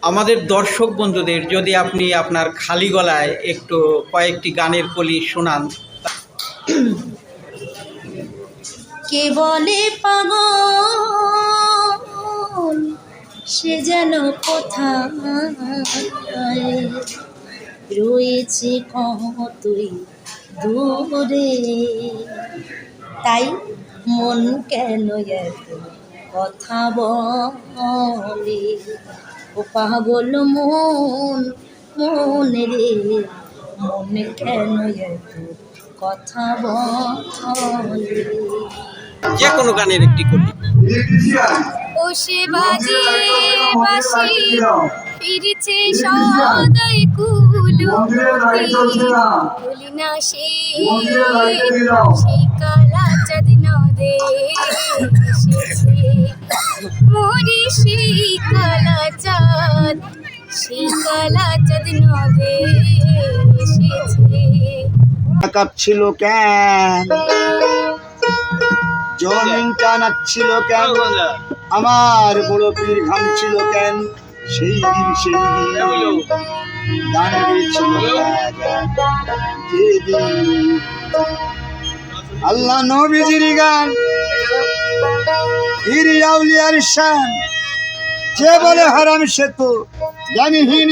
আমাদের দর্শক বন্ধুদের যদি আপনি আপনার খালি গলায় একটু কয়েকটি গানের কলি শোনান। কে বলে পাগল সে যেন কোথায় রয়েছে কতই দূরে, তাই মন কেন এত কথা বলে, ও পাগল মন মন রে, মন কেন এত কথা বলে। যে কোনো গানের একটি কলি। ও সে বাজে বাঁশি ফিরছে সদাই কুলুমতি, ভুলি না সেই কালা চাঁদ নদে এসেছে, মরি সেই কালা চাঁদ নদে এসেছে। কাঁপছিল কেন, জমিনটা নাচছিল কেন, আমার বড় পীর ঘামছিল কেন, সেই দিন গান গেয়েছিল যেদিন আল্লাহ নবীজির গান, পীর আউলিয়ার শান, যে বলে হারাম সে তো জ্ঞানহীন।